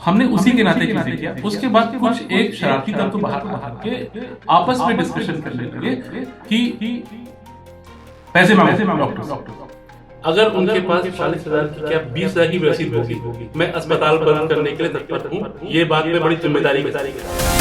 हमने उसी के नाते चीजें किया। उसके बाद कुछ एक शरारती तत्व बाहर आकर के आपस में डिस्कशन करने लगे कि पैसे मांगो डॉक्टर। अगर उनके पास 40,000 की क्या 20,000 की रसीद होगी, मैं अस्पताल बंद करने के लिए तत्पर हूँ। ये बात मैं बड़ी जिम्मेदारी के साथ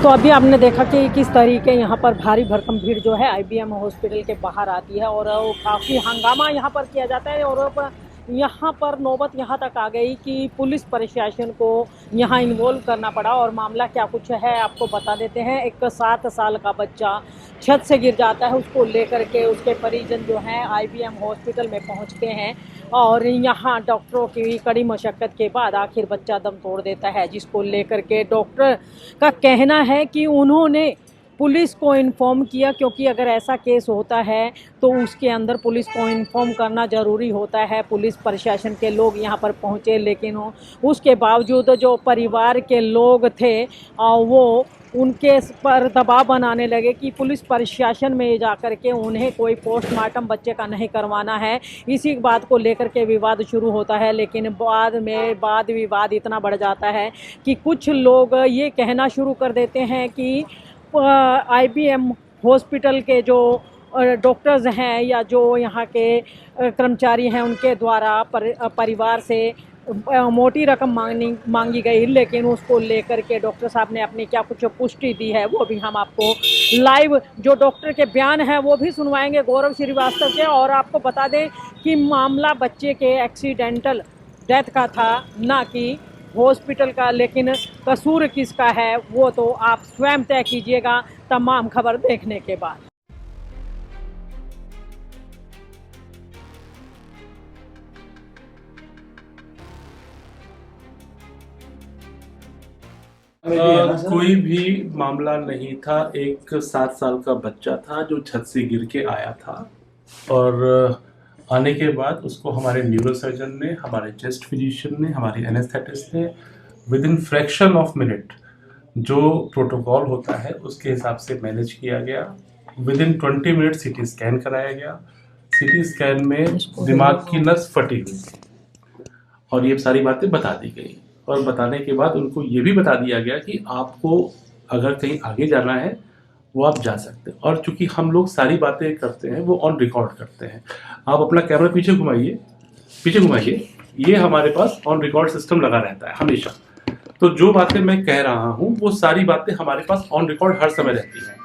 तो अभी आपने देखा कि किस तरीके यहाँ पर भारी भरकम भीड़ जो है आईबीएम हॉस्पिटल के बाहर आती है और काफ़ी हंगामा यहाँ पर किया जाता है। और यहाँ पर नौबत यहाँ तक आ गई कि पुलिस प्रशासन को यहाँ इन्वॉल्व करना पड़ा। और मामला क्या कुछ है आपको बता देते हैं। एक 7 साल का बच्चा छत से गिर जाता है, उसको लेकर के उसके परिजन जो हैं आईबीएम हॉस्पिटल में पहुँचते हैं और यहाँ डॉक्टरों की कड़ी मशक्क़त के बाद आखिर बच्चा दम तोड़ देता है, जिसको लेकर के डॉक्टर का कहना है कि उन्होंने पुलिस को इन्फॉर्म किया, क्योंकि अगर ऐसा केस होता है तो उसके अंदर पुलिस को इन्फॉर्म करना ज़रूरी होता है। पुलिस प्रशासन के लोग यहाँ पर पहुँचे, लेकिन उसके बावजूद जो परिवार के लोग थे वो उनके पर दबाव बनाने लगे कि पुलिस प्रशासन में जाकर के उन्हें कोई पोस्टमार्टम बच्चे का नहीं करवाना है। इसी बात को लेकर के विवाद शुरू होता है, लेकिन बाद में वाद विवाद इतना बढ़ जाता है कि कुछ लोग ये कहना शुरू कर देते हैं कि आईबीएम हॉस्पिटल के जो डॉक्टर्स हैं या जो यहाँ के कर्मचारी हैं उनके द्वारा परिवार से मोटी रकम मांगी गई। लेकिन उसको लेकर के डॉक्टर साहब ने अपनी क्या कुछ पुष्टि दी है, वो भी हम आपको लाइव जो डॉक्टर के बयान हैं वो भी सुनवाएंगे गौरव श्रीवास्तव के। और आपको बता दें कि मामला बच्चे के एक्सीडेंटल डेथ का था, ना कि हॉस्पिटल का। लेकिन कसूर किसका है वो तो आप स्वयं तय कीजिएगा तमाम खबर देखने के बाद। कोई भी मामला नहीं था। एक 7 साल का बच्चा था जो छत से गिर के आया था और आने के बाद उसको हमारे न्यूरोसर्जन ने, हमारे चेस्ट फिजिशियन ने, हमारे एनेस्थेटिस्ट ने with in fraction of minute जो प्रोटोकॉल होता है उसके हिसाब से मैनेज किया गया। With in 20 minute CT scan कराया गया। सीटी स्कैन में दिमाग की नस फटी हुई थी और ये सारी बातें बता दी गई। और बताने के बाद उनको ये भी बता दिया गया कि आपको अगर कहीं आगे जाना है वो आप जा सकते हैं। और चूंकि हम लोग सारी बातें करते हैं वो ऑन रिकॉर्ड करते हैं। आप अपना कैमरा पीछे घुमाइए, ये हमारे पास ऑन रिकॉर्ड सिस्टम लगा रहता है हमेशा। तो जो बातें मैं कह रहा हूँ वो सारी बातें हमारे पास ऑन रिकॉर्ड हर समय रहती हैं।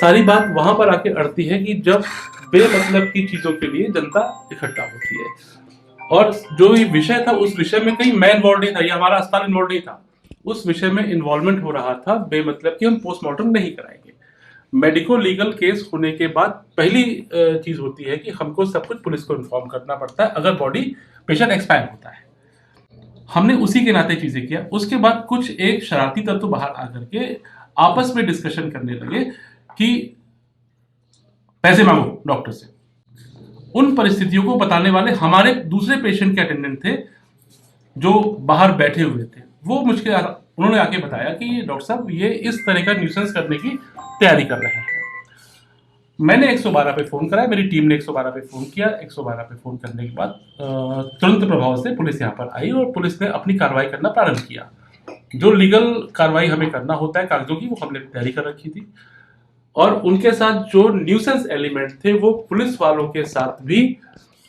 सारी बात वहां पर आके अड़ती है कि जब बेमतलब की चीजों के लिए जनता इकट्ठा होती है। और जो ये विषय था उस विषय में कहीं मैं इन्वॉल्व नहीं था, ये हमारा अस्पताल इन्वॉल्व नहीं था। उस विषय में इन्वॉल्वमेंट हो रहा था बेमतलब कि हम पोस्टमार्टम नहीं कराएंगे। मेडिको लीगल केस होने के बाद पहली चीज होती है कि हमको सब कुछ पुलिस को इन्फॉर्म करना पड़ता है अगर बॉडी पेशेंट एक्सपायर होता है। हमने उसी के नाते चीजें किया। उसके बाद कुछ एक शरारती तत्व बाहर आकर के आपस में डिस्कशन करने लगे कि पैसे मांगो डॉक्टर से। उन परिस्थितियों को बताने वाले हमारे दूसरे पेशेंट के अटेंडेंट थे जो बाहर बैठे हुए थे। वो उन्होंने आके बताया कि डॉक्टर साहब ये इस तरह का न्यूसेंस करने की तैयारी कर रहे हैं। मैंने 112 पे फोन कराया, मेरी टीम ने 112 पे फोन किया। 112 पे फोन करने के बाद तुरंत प्रभाव से पुलिस यहाँ पर आई और पुलिस ने अपनी कार्रवाई करना प्रारंभ किया। जो लीगल कार्रवाई हमें करना होता है कागजों की, वो हमने तैयारी कर रखी थी। और उनके साथ जो न्यूसेंस एलिमेंट थे वो पुलिस वालों के साथ भी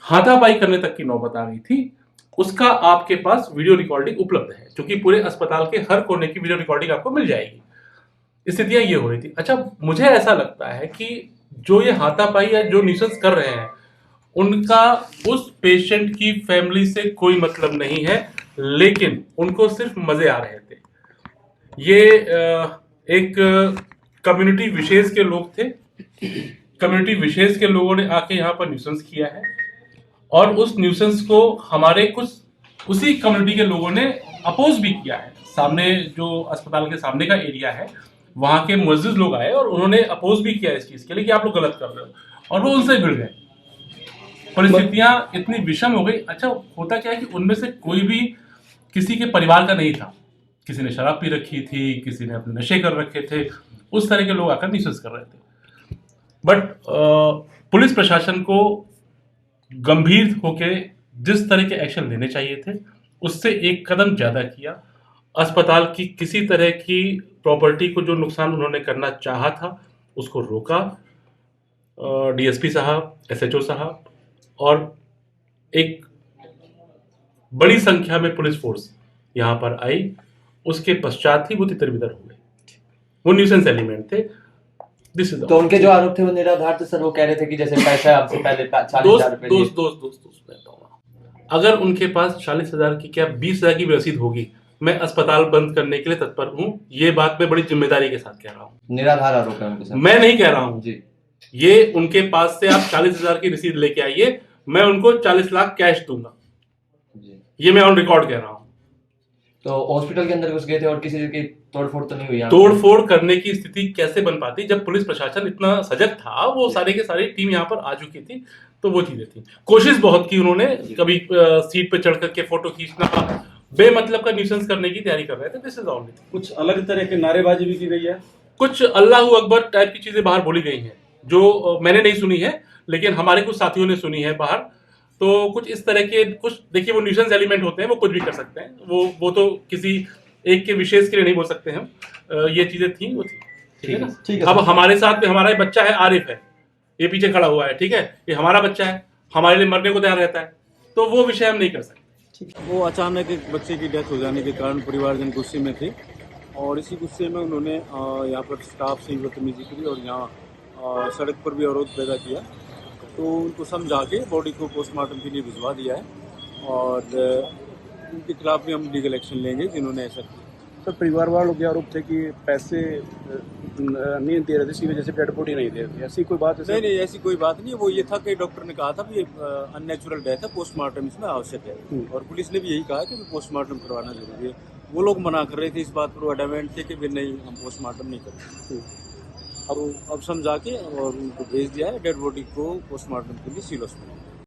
हाथापाई करने तक की नौबत आ गई थी। उसका आपके पास वीडियो रिकॉर्डिंग उपलब्ध है, क्योंकि पूरे अस्पताल के हर कोने की वीडियो रिकॉर्डिंग आपको मिल जाएगी। स्थितियां ये हो रही थी। अच्छा, मुझे ऐसा लगता है कि जो ये हाथापाई या जो न्यूसेंस कर रहे हैं उनका उस पेशेंट की फैमिली से कोई मतलब नहीं है, लेकिन उनको सिर्फ मजे आ रहे थे। ये एक कम्युनिटी विशेष के लोग थे। कम्युनिटी विशेष के लोगों ने आके यहाँ पर न्यूसेंस किया है और उस न्यूसेंस को हमारे कुछ उसी कम्युनिटी के लोगों ने अपोज भी किया है। सामने जो अस्पताल के सामने का एरिया है वहां के मुअज्जिज लोग आए और उन्होंने अपोज भी किया इस चीज के लिए कि आप लोग गलत कर रहे हो, और वो उनसे भिड़ गए। परिस्थितियां इतनी विषम हो गई। अच्छा, होता क्या है कि उनमें से कोई भी किसी के परिवार का नहीं था। किसी ने शराब पी रखी थी, किसी ने अपने नशे कर रखे थे। उस तरह के लोग आकर न्यूसेंस कर रहे थे। बट पुलिस प्रशासन को गंभीर होकर जिस तरह के एक्शन लेने चाहिए थे उससे एक कदम ज्यादा किया। अस्पताल की किसी तरह की प्रॉपर्टी को जो नुकसान उन्होंने करना चाहा था उसको रोका। डीएसपी साहब, एसएचओ साहब और एक बड़ी संख्या में पुलिस फोर्स यहाँ पर आई। उसके पश्चात ही वो तितर बितर हो गए। वो न्यूसेंस एलिमेंट थे। तो उनके जो आरोप थे वो निराधार थे सर। वो कह रहे थे कि जैसे पैसा आपसे पहले 40,000 रुपए लिए। दोस्त अगर उनके पास 40,000 की क्या 20,000 की भी रसीद होगी, मैं अस्पताल बंद करने के लिए तत्पर हूँ। ये बात मैं बड़ी जिम्मेदारी के साथ कह रहा हूँ। निराधार आरोप है उनके साथ। मैं नहीं कह रहा हूँ जी। ये उनके पास से आप 40,000 की रसीद लेके आइए, मैं उनको 40 लाख कैश दूंगा जी। ये मैं ऑन रिकॉर्ड कह रहा हूँ। तो हॉस्पिटल के अंदर घुस गए थे और किसी की तोड़फोड़ तो नहीं हुई? तोड़फोड़ करने की स्थिति कैसे बन पाती जब पुलिस प्रशासन इतना सजग था। वो सारे के सारी टीम यहाँ पर आ चुकी थी, तो वो चीजें थी। कोशिश बहुत की उन्होंने, कभी सीट पे चढ़ करके फोटो खींचना, बेमतलब का न्यूसेंस करने की तैयारी कर रहे थे। This is all. कुछ अलग तरह की नारेबाजी भी की गई है, कुछ अल्लाहू अकबर टाइप की चीजें बाहर बोली गई हैं जो मैंने नहीं सुनी है, लेकिन हमारे कुछ साथियों ने सुनी है बाहर। तो कुछ इस तरह के कुछ, देखिए वो न्यूसेंस एलिमेंट होते हैं, वो कुछ भी कर सकते हैं। वो तो किसी एक के विशेष के लिए नहीं बोल सकते हम। ये चीजें थी, वो थी, ठीक है ना। ठीक है। अब हमारे साथ में हमारा बच्चा है, आरिफ है, ये पीछे खड़ा हुआ है, ठीक है, ये हमारा बच्चा है, हमारे लिए मरने को तैयार रहता है, तो वो विषय हम नहीं कर सकते। वो अचानक एक बच्चे की डेथ हो जाने के कारण परिवारजन गुस्से में थे और इसी गुस्से में उन्होंने यहाँ पर स्टाफ से बदतमीजी की और यहाँ सड़क पर भी अवरोध पैदा किया। तो उनको समझा के बॉडी को पोस्टमार्टम के लिए भिजवा दिया है और उनके खिलाफ भी हम लीगल एक्शन लेंगे जिन्होंने ऐसा किया। तो परिवार वालों के आरोप थे कि पैसे नहीं दे रहे थे, इसी वजह से डेड बॉडी नहीं दे रहे थे। ऐसी कोई बात है? नहीं, ऐसी कोई बात नहीं है। वो ये था कि डॉक्टर ने कहा था कि अननेचुरल डेथ है, पोस्टमार्टम इसमें आवश्यक है और पुलिस ने भी यही कहा कि पोस्टमार्टम करवाना जरूरी है। वो लोग मना कर रहे थे, इस बात पर वो एडमेंट थे कि भी नहीं, हम पोस्टमार्टम नहीं करेंगे। अब समझा के और उनको भेज दिया है डेड बॉडी को पोस्टमार्टम के लिए सिविल हॉस्पिटल।